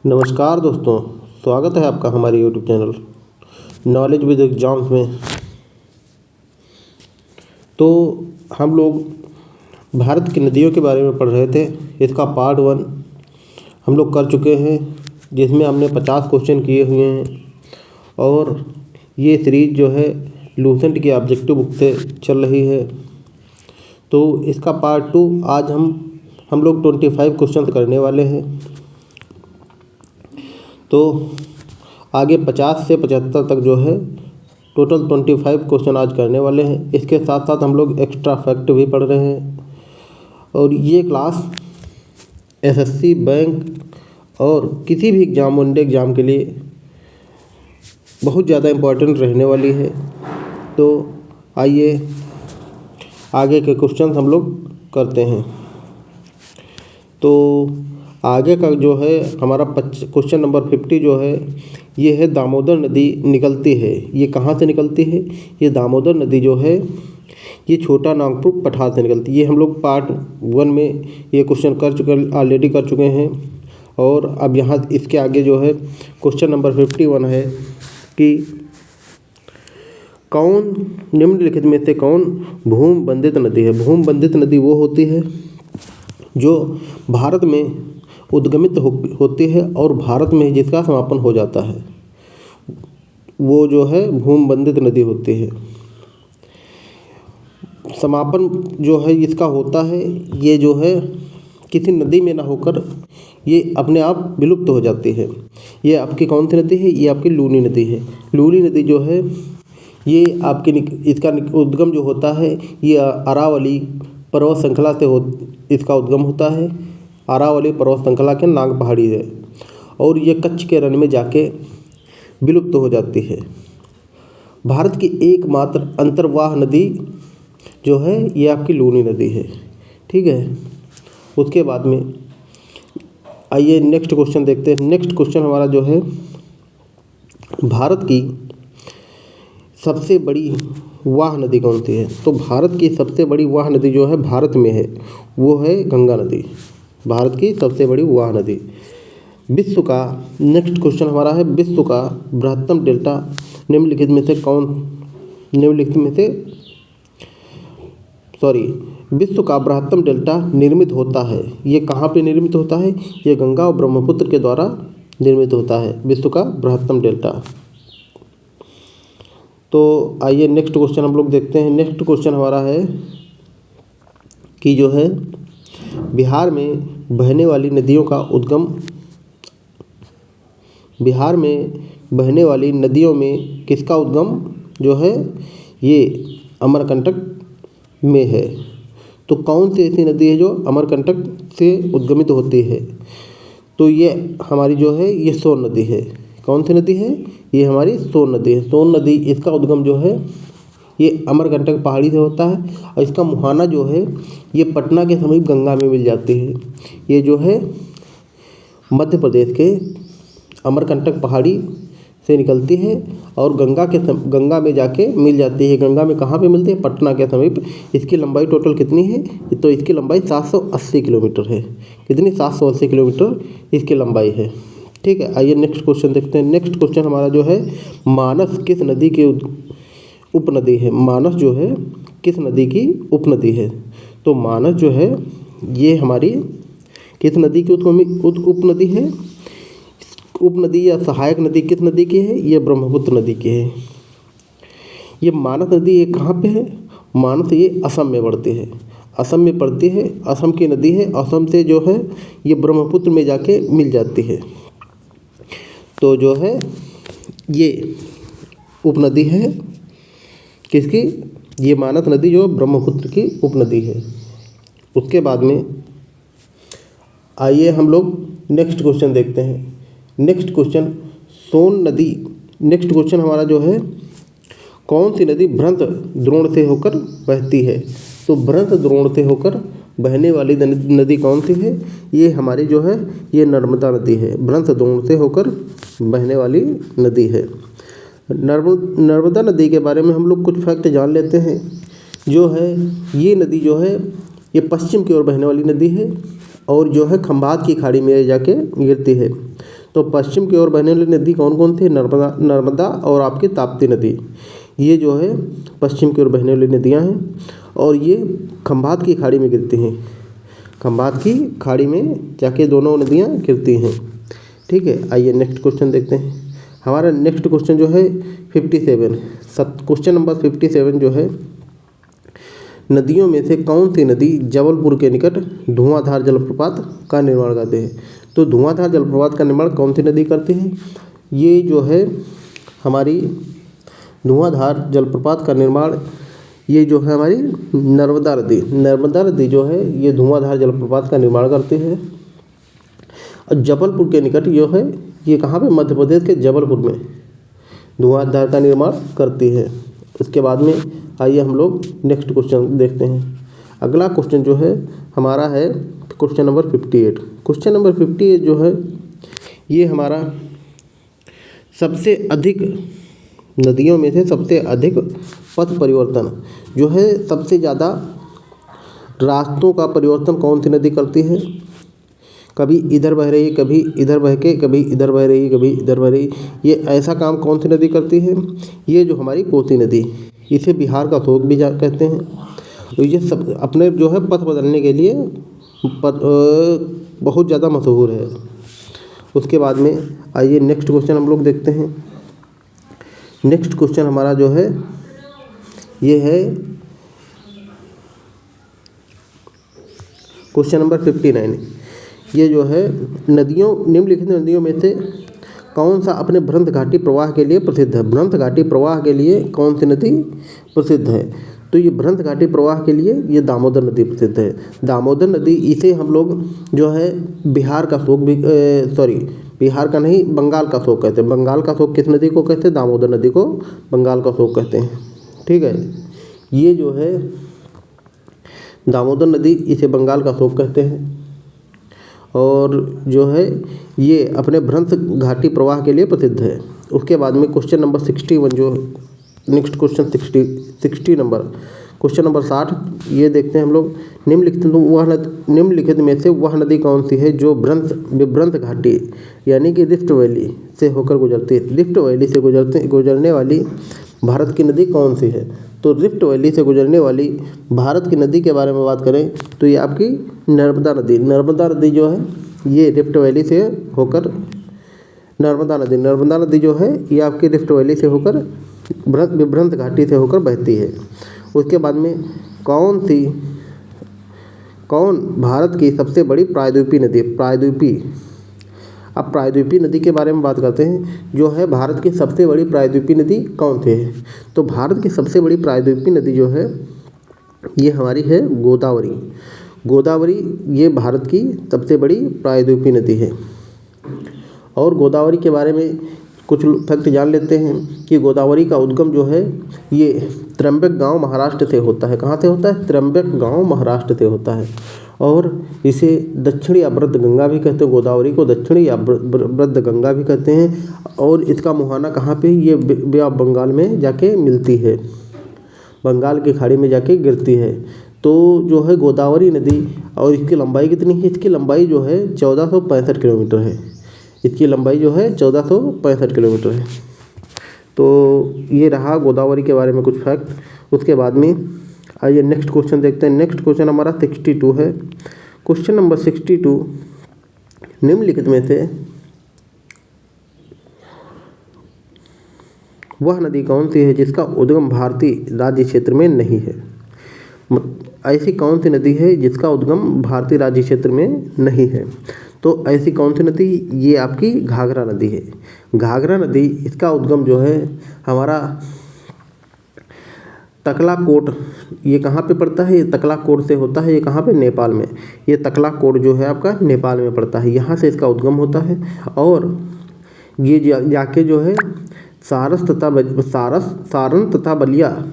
नमस्कार दोस्तों, स्वागत है आपका हमारे YouTube channel knowledge with exams में। तो हम लोग भारत की नदियों के बारे में पढ़ रहे थे। इसका पार्ट 1 हम लोग कर चुके हैं, जिसमें हमने 50 क्वेश्चन किए हुए हैं और ये सीरीज जो है लूसेंट की ऑब्जेक्टिव बुक से चल रही है। तो इसका पार्ट 2 आज हम लोग 25 क्वेश्चन करने वाले हैं। तो आगे 50 से 75 तक जो है टोटल 25 क्वेश्चन आज करने वाले हैं। इसके साथ साथ हम लोग एक्स्ट्रा फैक्ट भी पढ़ रहे हैं। और ये क्लास एसएससी, बैंक और किसी भी एग्ज़ाम, वनडे एग्ज़ाम के लिए बहुत ज़्यादा इम्पोर्टेंट रहने वाली है। तो आइए आगे के क्वेश्चन हम लोग करते हैं। तो आगे का जो है हमारा क्वेश्चन नंबर 50 जो है ये है दामोदर नदी निकलती है। ये कहाँ से निकलती है? ये दामोदर नदी जो है ये छोटा नागपुर पठार से निकलती है। ये हम लोग पार्ट 1 में ये क्वेश्चन ऑलरेडी कर चुके हैं। और अब यहाँ इसके आगे जो है क्वेश्चन नंबर 51 है कि कौन निम्नलिखित में से कौन भूमि बंधित नदी है? भूमि बंधित नदी वो होती है जो भारत में उद्गमित होती है और भारत में जिसका समापन हो जाता है, वो जो है भूमि बंधित नदी होती है। समापन जो है इसका होता है, ये जो है किसी नदी में ना होकर ये अपने आप विलुप्त हो जाती है। ये आपकी कौन सी नदी है? ये आपकी लूनी नदी है। लूनी नदी जो है ये आपकी इसका उद्गम जो होता है ये अरावली पर्वत श्रृंखला से इसका उद्गम होता है। अरावली पर्वत श्रृंखला के नाग पहाड़ी है और ये कच्छ के रण में जाके विलुप्त हो जाती है। भारत की एकमात्र अंतर्वाह नदी जो है ये आपकी लूनी नदी है। ठीक है, उसके बाद में आइए नेक्स्ट क्वेश्चन देखते हैं। नेक्स्ट क्वेश्चन हमारा जो है भारत की सबसे बड़ी वाह नदी कौन सी है? तो भारत की सबसे बड़ी वाह नदी जो है भारत में है वो है गंगा नदी। भारत की सबसे बड़ी वाह नदी। विश्व का नेक्स्ट क्वेश्चन हमारा है विश्व का बृहत्तम डेल्टा निम्नलिखित में से विश्व का बृहत्तम डेल्टा निर्मित होता है। ये कहाँ पे निर्मित होता है? ये गंगा और ब्रह्मपुत्र के द्वारा निर्मित होता है विश्व का बृहत्तम डेल्टा। तो आइए नेक्स्ट क्वेश्चन हम लोग देखते हैं। नेक्स्ट क्वेश्चन हमारा है कि जो है बिहार में बहने वाली नदियों का उद्गम, बिहार में बहने वाली नदियों में किसका उद्गम जो है ये अमरकंटक में है। तो कौन सी ऐसी नदी है जो अमरकंटक से उद्गमित होती है? तो ये हमारी जो है ये सोन नदी है। कौन सी नदी है? ये हमारी सोन नदी है। सोन नदी इसका उद्गम जो है ये अमरकंटक पहाड़ी से होता है और इसका मुहाना जो है ये पटना के समीप गंगा में मिल जाती है। ये जो है मध्य प्रदेश के अमरकंटक पहाड़ी से निकलती है और गंगा में जाके मिल जाती है। गंगा में कहाँ पे मिलती है? पटना के समीप। इसकी लंबाई टोटल कितनी है? तो इसकी लंबाई 780 किलोमीटर है। कितनी? 780 किलोमीटर इसकी लंबाई है। ठीक है, आइए नेक्स्ट क्वेश्चन देखते हैं। नेक्स्ट क्वेश्चन हमारा जो है मानस किस नदी की उपनदी है? मानस जो है किस नदी की उपनदी है? तो मानस जो है ये हमारी किस नदी की उपनदी है? उपनदी या सहायक नदी किस नदी की है? ये ब्रह्मपुत्र नदी की है। ये मानस नदी ये कहाँ पे है? मानस ये असम में पड़ती है। असम में पड़ती है, असम की नदी है। असम से जो है ये ब्रह्मपुत्र में जाके मिल जाती है। तो जो है ये उपनदी है किसकी? ये मानस नदी जो ब्रह्मपुत्र की उपनदी है। उसके बाद में आइए हम लोग नेक्स्ट क्वेश्चन देखते हैं। नेक्स्ट क्वेश्चन सोन नदी। नेक्स्ट क्वेश्चन हमारा जो है कौन सी नदी भ्रंत द्रोण से होकर बहती है? तो भ्रंत द्रोण से होकर बहने वाली नदी कौन सी है? ये हमारी जो है ये नर्मदा नदी है। भ्रंत द्रोण से होकर बहने वाली नदी है। नर्मदा नदी के बारे में हम लोग कुछ फैक्ट जान लेते हैं। जो है ये नदी जो है ये पश्चिम की ओर बहने वाली नदी है और जो है खंभात की खाड़ी में जाके गिरती है। तो पश्चिम की ओर बहने वाली नदी कौन कौन थी? नर्मदा और आपकी ताप्ती नदी, ये जो है पश्चिम की ओर बहने वाली नदियाँ हैं और ये खंभात की खाड़ी में गिरती हैं। खंभात की खाड़ी में जाके दोनों नदियाँ गिरती हैं। ठीक है, आइए नेक्स्ट क्वेश्चन देखते हैं। हमारा नेक्स्ट क्वेश्चन जो है 57, क्वेश्चन नंबर 57 जो है, नदियों में से कौन सी नदी जबलपुर के निकट धुआंधार जलप्रपात का निर्माण करते हैं? तो धुआंधार जलप्रपात का निर्माण कौन सी नदी करती है? ये जो है हमारी धुआंधार जलप्रपात का निर्माण, ये जो है हमारी नर्मदा नदी जो है ये धुआंधार जलप्रपात का निर्माण करती है। और जबलपुर के निकट जो है ये कहाँ पे? मध्य प्रदेश के जबलपुर में धुआंधार का निर्माण करती है। उसके बाद में आइए हम लोग नेक्स्ट क्वेश्चन देखते हैं। अगला क्वेश्चन जो है हमारा है क्वेश्चन नंबर 58। क्वेश्चन नंबर 58 जो है ये हमारा सबसे अधिक नदियों में से सबसे अधिक पथ परिवर्तन जो है, सबसे ज़्यादा रास्तों का परिवर्तन कौन सी नदी करती है? कभी इधर बह रही, कभी इधर बह के, कभी इधर बह रही, कभी इधर बह रही, ये ऐसा काम कौन सी नदी करती है? ये जो हमारी कोसी नदी, इसे बिहार का शोक भी कहते हैं। तो ये सब अपने जो है पथ बदलने के लिए बहुत ज़्यादा मशहूर है। उसके बाद में आइए नेक्स्ट क्वेश्चन हम लोग देखते हैं। नेक्स्ट क्वेश्चन हमारा जो है ये है क्वेश्चन नंबर 59। ये जो है निम्नलिखित नदियों में से कौन सा अपने भ्रंश घाटी प्रवाह के लिए प्रसिद्ध है? भ्रंश घाटी प्रवाह के लिए कौन सी नदी प्रसिद्ध है? तो ये भ्रंश घाटी प्रवाह के लिए ये दामोदर नदी प्रसिद्ध है। दामोदर नदी, इसे हम लोग जो है बिहार का शोक भी बिहार का नहीं, बंगाल का शोक कहते हैं। बंगाल का शोक किस नदी को कहते हैं? दामोदर नदी को बंगाल का शोक कहते हैं। ठीक है, ये जो है दामोदर नदी, इसे बंगाल का शोक कहते हैं। और जो है ये अपने भ्रंश घाटी प्रवाह के लिए प्रसिद्ध है। उसके बाद में क्वेश्चन नंबर 61 जो next question 60 number question number 60 ये देखते हैं हम लोग। निम्नलिखित में से वह नदी कौन सी है जो विभ्रंश घाटी यानी कि रिफ्ट वैली से होकर गुजरती है? रिफ्ट वैली से गुजरने वाली भारत की नदी कौन सी है? तो रिफ्ट वैली से गुजरने वाली भारत की नदी के बारे में बात करें तो ये आपकी नर्मदा नदी जो है ये रिफ्ट वैली से होकर नर्मदा नदी जो है ये आपकी रिफ्ट वैली से होकर विभ्रंश घाटी से होकर बहती है। उसके बाद में कौन भारत की सबसे बड़ी प्रायद्वीपीय नदी? अब प्रायद्वीपीय नदी के बारे में बात करते हैं। जो है भारत की सबसे बड़ी प्रायद्वीपीय नदी कौन सी है? तो भारत की सबसे बड़ी प्रायद्वीपीय नदी जो है ये हमारी है गोदावरी। ये भारत की सबसे बड़ी प्रायद्वीपीय नदी है। और गोदावरी के बारे में कुछ फैक्ट जान लेते हैं कि गोदावरी का उद्गम जो है ये त्र्यंबकगांव महाराष्ट्र से होता है। कहाँ से होता है? त्र्यंबकगांव महाराष्ट्र से होता है। और इसे दक्षिणी अवृत गंगा भी कहते हैं। गोदावरी को दक्षिणी अवृत गंगा भी कहते हैं। और इसका मुहाना कहाँ पे? ये बे ऑफ बंगाल में जाके मिलती है, बंगाल की खाड़ी में जाके गिरती है। तो जो है गोदावरी नदी, और इसकी लंबाई कितनी है? इसकी लंबाई जो है 1465 किलोमीटर है। इसकी लंबाई जो है 1465 किलोमीटर है। तो ये रहा गोदावरी के बारे में कुछ फैक्ट। उसके बाद में आइए नेक्स्ट क्वेश्चन देखते हैं। नेक्स्ट क्वेश्चन हमारा 62 है। क्वेश्चन नंबर 62, निम्नलिखित में से वह नदी कौन सी है जिसका उद्गम भारतीय राज्य क्षेत्र में नहीं है? ऐसी कौन सी नदी है जिसका उद्गम भारतीय राज्य क्षेत्र में नहीं है? तो ऐसी कौन सी नदी? ये आपकी घाघरा नदी है। घाघरा नदी, इसका उद्गम जो है हमारा तकलाकोट, ये कहाँ पे पड़ता है? ये तकलाकोट से होता है। ये कहाँ पे? नेपाल में। ये तकलाकोट जो है आपका नेपाल में पड़ता है, यहाँ से इसका उद्गम होता है। और ये जाके जो है सारन तथा बलिया,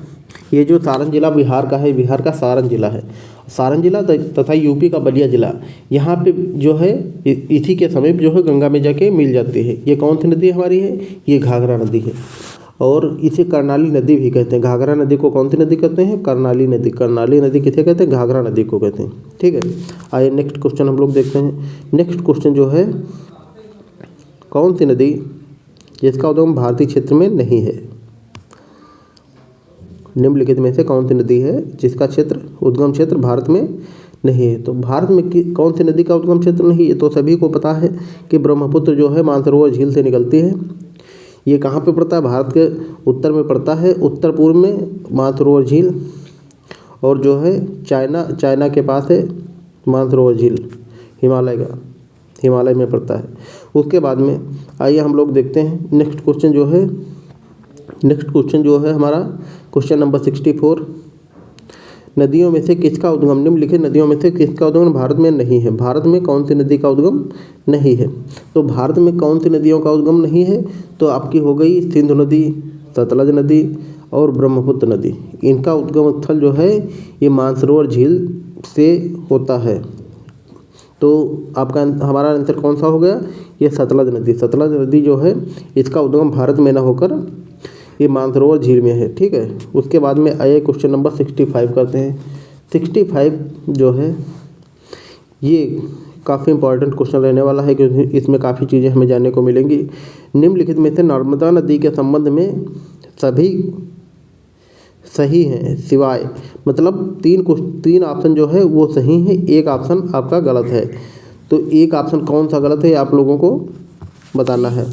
ये जो सारण जिला बिहार का है, बिहार का सारण जिला है, सारण जिला तथा यूपी का बलिया जिला, यहाँ पे जो है इसी के समीप जो है गंगा में जाके मिल जाती है। ये कौन सी नदी हमारी है? ये घाघरा नदी है। और इसे कर्णाली नदी भी कहते हैं। घाघरा नदी को कौन सी नदी कहते हैं? कर्णाली नदी। कर्णाली नदी किसे कहते हैं? घाघरा नदी को कहते हैं। ठीक है, आइए नेक्स्ट क्वेश्चन हम लोग देखते हैं। नेक्स्ट क्वेश्चन जो है, कौन सी नदी जिसका उद्गम भारतीय क्षेत्र में नहीं है? निम्नलिखित में से कौन सी नदी है जिसका उद्गम क्षेत्र भारत में नहीं है? तो भारत में कौन सी नदी का उद्गम क्षेत्र नहीं? ये तो सभी को पता है कि ब्रह्मपुत्र जो है मानसरोवर झील से निकलती है। ये कहाँ पे पड़ता है? भारत के उत्तर में पड़ता है, उत्तर पूर्व में मानसरोवर झील, और जो है चाइना के पास है मानसरोवर झील, हिमालय में पड़ता है। उसके बाद में आइए हम लोग देखते हैं नेक्स्ट क्वेश्चन जो है हमारा क्वेश्चन नंबर 64। नदियों में से किसका उद्गम, निम्नलिखित नदियों में से किसका उद्गम भारत में नहीं है? भारत में कौन सी नदी का उद्गम नहीं है? तो भारत में कौन सी नदियों का उद्गम नहीं है? तो आपकी हो गई सिंधु नदी, सतलज नदी और ब्रह्मपुत्र नदी। इनका उद्गम स्थल जो है ये मानसरोवर झील से होता है। तो आपका हमारा आंसर कौन सा हो गया? ये सतलज नदी। सतलज नदी जो है इसका उद्गम भारत में न होकर ये मानसरोवर झील में है। ठीक है, उसके बाद में आइए क्वेश्चन नंबर 65 करते हैं। 65 जो है ये काफ़ी इंपॉर्टेंट क्वेश्चन रहने वाला है क्योंकि इसमें काफ़ी चीज़ें हमें जानने को मिलेंगी। निम्नलिखित में से नर्मदा नदी के संबंध में सभी सही हैं सिवाय, मतलब तीन ऑप्शन जो है वो सही है, एक ऑप्शन आपका गलत है। तो एक ऑप्शन कौन सा गलत है आप लोगों को बताना है।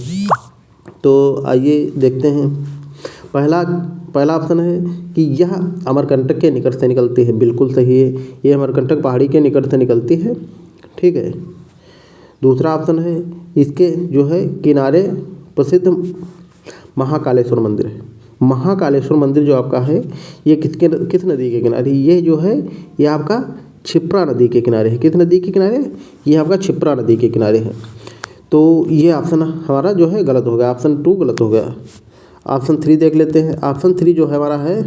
तो आइए देखते हैं। पहला ऑप्शन है कि यह अमरकंटक के निकट से निकलती है, बिल्कुल सही है, ये अमरकंटक पहाड़ी के निकट से निकलती है। ठीक है, दूसरा ऑप्शन है इसके जो है किनारे प्रसिद्ध महाकालेश्वर मंदिर है। महाकालेश्वर मंदिर जो आपका है ये किस नदी के किनारे? ये जो है ये आपका क्षिप्रा नदी के किनारे है। किस नदी के किनारे? ये आपका क्षिप्रा नदी के किनारे है। तो ये ऑप्शन हमारा जो है गलत हो गया, ऑप्शन 2 गलत हो गया। ऑप्शन 3 देख लेते हैं। ऑप्शन 3 जो है हमारा है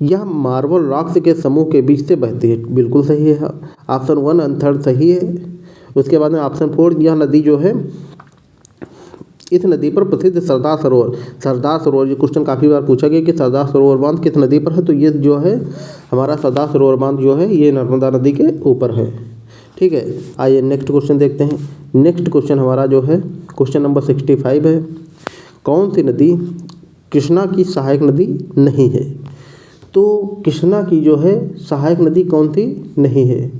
यह मार्बल रॉक्स के समूह के बीच से बहती है, बिल्कुल सही है। ऑप्शन 1 और 3 सही है। उसके बाद में ऑप्शन 4 यह नदी जो है इस नदी पर प्रसिद्ध सरदार सरोवर, ये क्वेश्चन काफ़ी बार पूछा गया कि सरदार सरोवर बांध किस नदी पर है? तो ये जो है हमारा सरदार सरोवर बांध जो है ये नर्मदा नदी के ऊपर है। ठीक है, आइए नेक्स्ट क्वेश्चन देखते हैं। नेक्स्ट क्वेश्चन हमारा जो है क्वेश्चन नंबर 65 है। कौन सी नदी कृष्णा की सहायक नदी नहीं है? तो कृष्णा की जो है सहायक नदी कौन सी नहीं है?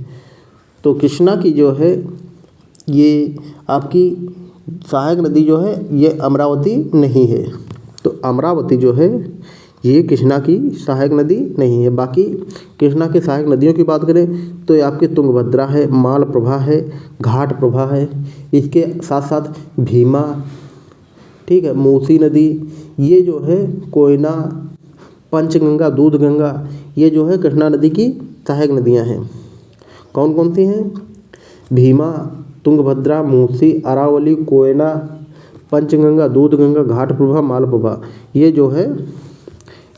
तो कृष्णा की जो है ये आपकी सहायक नदी जो है ये अमरावती नहीं है। तो अमरावती जो है ये कृष्णा की सहायक नदी नहीं है। बाकी कृष्णा की सहायक नदियों की बात करें तो ये आपकी तुंगभद्रा है, मालप्रभा है, घाटप्रभा है, इसके साथ साथ भीमा, ठीक है, मूसी नदी, ये जो है कोयना, पंचगंगा, दूधगंगा, ये जो है कृष्णा नदी की सहायक नदियां हैं। कौन कौन सी हैं? भीमा, तुंगभद्रा, मूसी, अरावली, कोयना, पंचगंगा, दूधगंगा, घाटप्रभा, मालप्रभा, ये जो है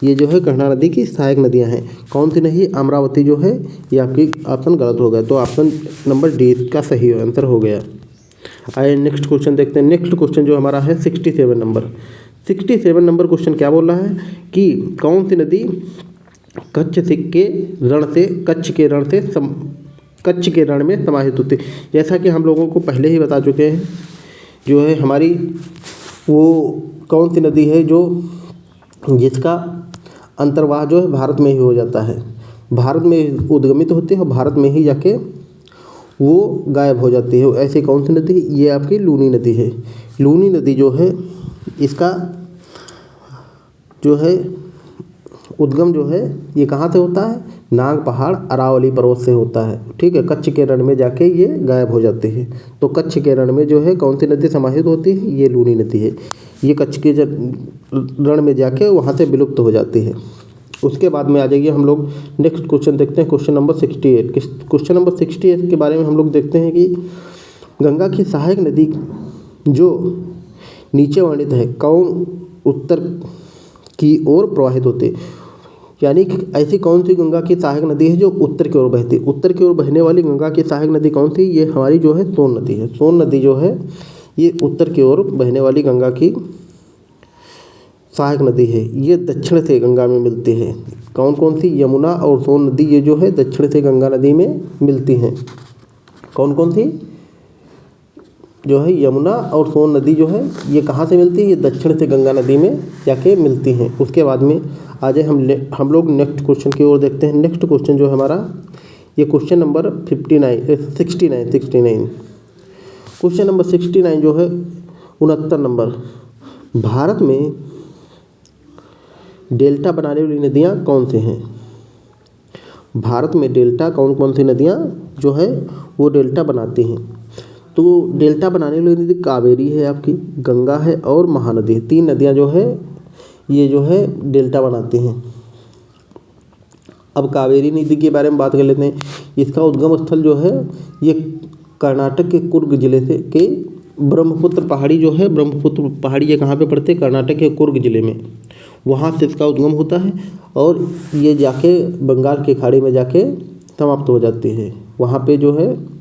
कृष्णा नदी की सहायक नदियां हैं। कौन सी नहीं? अमरावती जो है ये आपकी ऑप्शन गलत हो गया। तो ऑप्शन नंबर डी का सही आंसर हो गया। आइए नेक्स्ट क्वेश्चन देखते हैं। नेक्स्ट क्वेश्चन जो हमारा है 67 नंबर क्वेश्चन क्या बोल रहा है कि कौन सी नदी कच्छ के रण में समाहित होती है? जैसा कि हम लोगों को पहले ही बता चुके हैं, जो है हमारी वो कौन सी नदी है जो जिसका अंतर्वाह जो है भारत में ही हो जाता है, भारत में उद्गमित होती है और भारत में ही जाके वो गायब हो जाती है। ऐसी कौन सी नदी? ये आपकी लूनी नदी है। लूनी नदी जो है इसका जो है उद्गम जो है ये कहाँ से होता है? नाग पहाड़, अरावली पर्वत से होता है। ठीक है, कच्छ के रण में जाके ये गायब हो जाते हैं। तो कच्छ के रण में जो है कौन सी नदी समाहित होती है? ये लूनी नदी है। ये कच्छ के रण में जाके वहाँ से विलुप्त हो जाती है। उसके बाद में आ जाइए हम लोग नेक्स्ट क्वेश्चन देखते हैं, क्वेश्चन नंबर 68। क्वेश्चन नंबर 68 के बारे में हम लोग देखते हैं कि गंगा की सहायक नदी जो नीचे वर्णित है कौन उत्तर की ओर प्रवाहित होती है? यानी कि ऐसी कौन सी गंगा की सहायक नदी है जो उत्तर की ओर बहती है? उत्तर की ओर बहने वाली गंगा की सहायक नदी कौन सी? ये हमारी जो है सोन नदी है। सोन नदी जो है ये उत्तर की ओर बहने वाली गंगा की सहायक नदी है ये दक्षिण से गंगा में मिलती है। कौन कौन सी? यमुना और सोन नदी ये जो है दक्षिण से गंगा नदी में मिलती हैं। कौन कौन सी? जो है यमुना और सोन नदी जो है ये कहाँ से मिलती है? ये दक्षिण से गंगा नदी में जाके मिलती हैं। उसके बाद में आज हम लोग नेक्स्ट क्वेश्चन की ओर देखते हैं। नेक्स्ट क्वेश्चन जो है हमारा ये क्वेश्चन नंबर 69 क्वेश्चन नंबर 69 जो है 69 नंबर। भारत में डेल्टा बनाने वाली नदियाँ कौन से हैं? भारत में डेल्टा कौन कौन सी नदियाँ जो है वो डेल्टा बनाती हैं? तो डेल्टा बनाने वाली नदी कावेरी है, आपकी गंगा है और महानदी है। 3 नदियाँ जो है ये जो है डेल्टा बनाती हैं। अब कावेरी नदी के बारे में बात कर लेते हैं। इसका उद्गम स्थल जो है ये कर्नाटक के कुर्ग जिले से के ब्रह्मपुत्र पहाड़ी जो है, ब्रह्मपुत्र पहाड़ी ये कहाँ पे पड़ते हैं? कर्नाटक के कुर्ग जिले में, वहाँ से इसका उद्गम होता है और ये जाके बंगाल की खाड़ी में जाके समाप्त हो जाती है। वहाँ पे जो है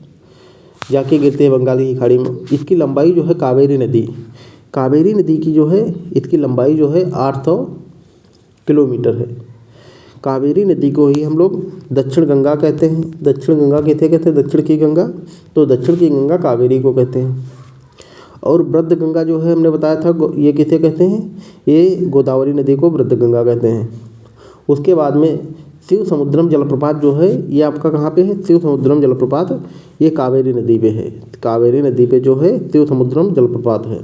जाके गिरते हैं बंगाल की खाड़ी में। इसकी लंबाई जो है कावेरी नदी की जो है इसकी लंबाई जो है 800 किलोमीटर है। कावेरी नदी को ही हम लोग दक्षिण गंगा कहते हैं। दक्षिण गंगा कहते हैं दक्षिण की गंगा, तो दक्षिण की गंगा कावेरी को कहते हैं। और वृद्ध गंगा जो है हमने बताया था ये किसे कहते हैं? ये गोदावरी नदी को वृद्ध गंगा कहते हैं। उसके बाद में शिव समुद्रम जलप्रपात जो है ये आपका कहाँ पे है? शिव समुद्रम जलप्रपात ये कावेरी नदी पे है। कावेरी नदी पे जो है शिव समुद्रम जलप्रपात है।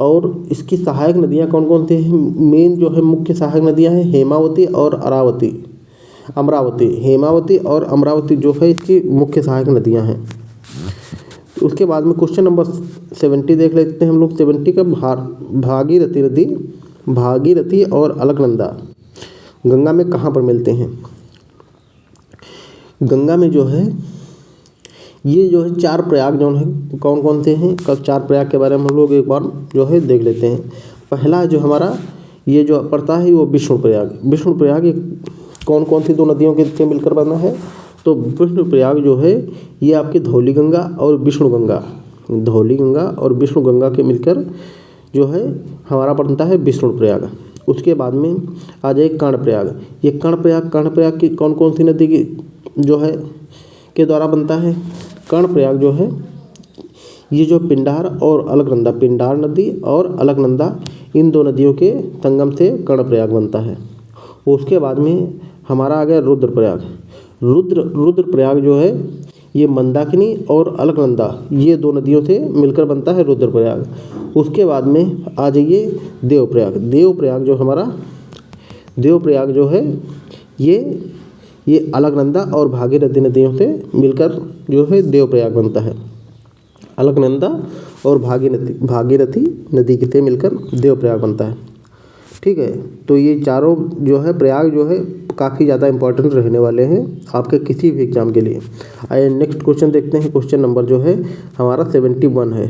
और इसकी सहायक नदियाँ कौन कौन सी हैं? मेन जो है मुख्य सहायक नदियाँ हैं हेमावती और अमरावती। हेमावती और अमरावती जो है इसकी मुख्य सहायक नदियाँ हैं। उसके बाद में क्वेश्चन नंबर 70 देख लेते हैं हम लोग। 70 का भागीरथी नदी, भागीरथी और अलकनंदा गंगा में कहाँ पर मिलते हैं? गंगा में जो है ये जो है 4 प्रयाग जो है कौन कौन से हैं? कब 4 प्रयाग के बारे में हम लोग एक बार जो है देख लेते हैं। पहला जो हमारा ये जो पड़ता है वो विष्णु प्रयाग ये कौन कौन सी 2 नदियों के से मिलकर बना है? तो विष्णु प्रयाग जो है ये आपकी धौली गंगा और विष्णु गंगा के मिलकर जो है हमारा बनता है विष्णु प्रयाग। उसके बाद में आ जाए कर्णप्रयाग। ये कर्णप्रयाग की कौन कौन सी नदी की जो है के द्वारा बनता है? कर्णप्रयाग जो है ये जो पिंडार नदी और अलकनंदा इन 2 नदियों के संगम से कर्णप्रयाग बनता है। उसके बाद में हमारा आ गया रुद्रप्रयाग जो है ये मंदाकिनी और अलकनंदा ये 2 नदियों से मिलकर बनता है रुद्रप्रयाग। उसके बाद में आ जाइए देवप्रयाग जो है ये अलकनंदा और भागीरथी नदियों से मिलकर जो है देवप्रयाग बनता है। अलकनंदा और भागीरथी नदी से मिलकर देवप्रयाग बनता है। ठीक है, तो ये चारों जो है प्रयाग जो है काफ़ी ज़्यादा इंपॉर्टेंट रहने वाले हैं आपके किसी भी एग्जाम के लिए। आइए नेक्स्ट क्वेश्चन देखते हैं। क्वेश्चन नंबर जो है हमारा 71 है।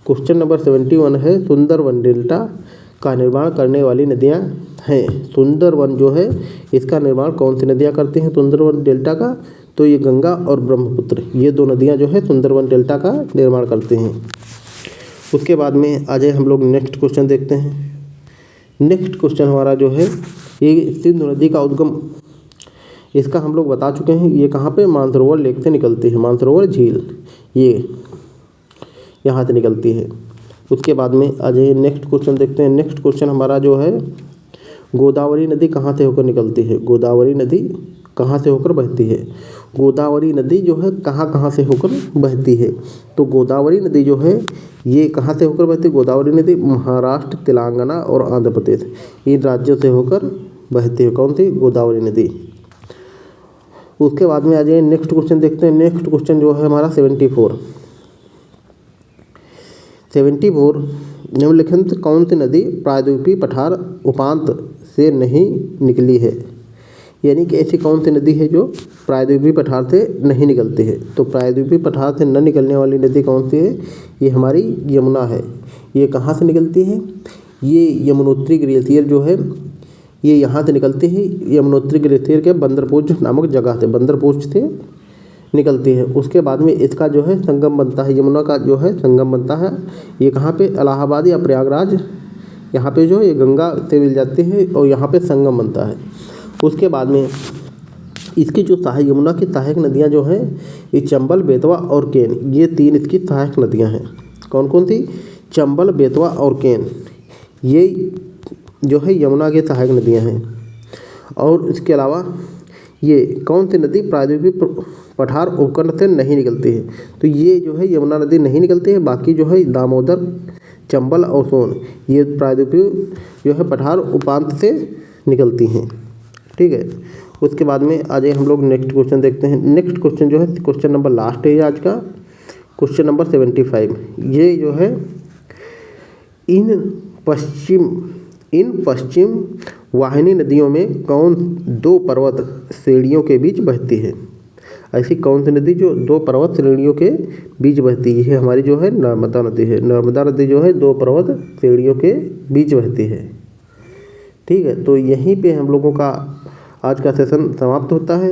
क्वेश्चन नंबर 71 है सुंदरवन डेल्टा का निर्माण करने वाली नदियाँ हैं। सुंदरवन जो है इसका निर्माण कौन सी नदियाँ करती हैं सुंदरवन डेल्टा का? तो ये गंगा और ब्रह्मपुत्र ये 2 नदियाँ जो है सुंदरवन डेल्टा का निर्माण करती हैं। उसके बाद में आ जाए हम लोग नेक्स्ट क्वेश्चन देखते हैं। नेक्स्ट क्वेश्चन हमारा जो है ये सिंधु नदी का उद्गम इसका हम लोग बता चुके हैं। ये कहाँ पे? मानसरोवर लेक से निकलती है। मानसरोवर झील ये यहाँ से निकलती है। उसके बाद में आ जाइए नेक्स्ट क्वेश्चन देखते हैं। नेक्स्ट क्वेश्चन हमारा जो है गोदावरी नदी कहाँ से होकर निकलती है? गोदावरी नदी कहाँ से होकर बहती है? गोदावरी नदी जो है कहाँ से होकर बहती है? तो गोदावरी नदी जो है ये कहाँ से होकर बहती है? गोदावरी नदी महाराष्ट्र, तेलंगाना और आंध्र प्रदेश इन राज्यों से होकर बहती है। कौन सी? गोदावरी नदी। उसके बाद में आ जाइए नेक्स्ट क्वेश्चन देखते हैं। नेक्स्ट क्वेश्चन जो है हमारा 74 निम्नलिखित कौन सी नदी प्रायद्वीपीय पठार उपांत से नहीं निकली है? यानी कि ऐसी कौन सी नदी है जो प्रायद्वीपीय पठार से नहीं निकलती है? तो प्रायद्वीपीय पठार से न निकलने वाली नदी कौन सी है? ये हमारी यमुना है। ये कहाँ से निकलती है? ये यमुनोत्री ग्लेशियर जो है ये यहाँ से निकलती है। यमुनोत्री ग्लेशियर के बंदरपूछ नामक जगह से बंदरपूछ से निकलती है। उसके बाद में इसका जो है संगम बनता है। यमुना का जो है संगम बनता है ये कहाँ पे? इलाहाबाद या प्रयागराज यहाँ पे जो ये गंगा से मिल जाते हैं और यहाँ पे संगम बनता है। उसके बाद में इसकी जो सहायक यमुना की सहायक नदियाँ जो हैं ये चंबल, बेतवा और केन, ये 3 इसकी सहायक नदियाँ हैं। कौन कौन सी? चंबल, बेतवा और केन, ये जो है यमुना की सहायक नदियाँ हैं। और इसके अलावा ये कौन सी नदी प्रायद्वीपीय पठार उपखंड से नहीं निकलती है? तो ये जो है यमुना नदी नहीं निकलती है। बाकी जो है दामोदर, चंबल और सोन, ये प्रायद्वीपीय जो है पठार उपांत से निकलती हैं। ठीक है। उसके बाद में आज हम लोग नेक्स्ट क्वेश्चन देखते हैं। नेक्स्ट क्वेश्चन जो है क्वेश्चन नंबर लास्ट है आज का, क्वेश्चन नंबर 75। ये जो है इन पश्चिम वाहिनी नदियों में कौन 2 पर्वत श्रेणियों के बीच बहती है? ऐसी कौन सी नदी जो 2 पर्वत श्रेणियों के बीच बहती है? हमारी जो है नर्मदा नदी है। नर्मदा नदी जो है 2 पर्वत श्रेणियों के बीच बहती है। ठीक है। तो यहीं पे हम लोगों का आज का सेशन समाप्त होता है।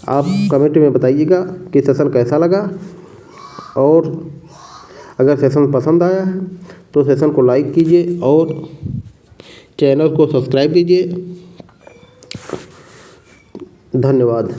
आप कमेंट में बताइएगा कि सेशन कैसा लगा, और अगर सेशन पसंद आया है तो सेशन को लाइक कीजिए और चैनल को सब्सक्राइब कीजिए। धन्यवाद।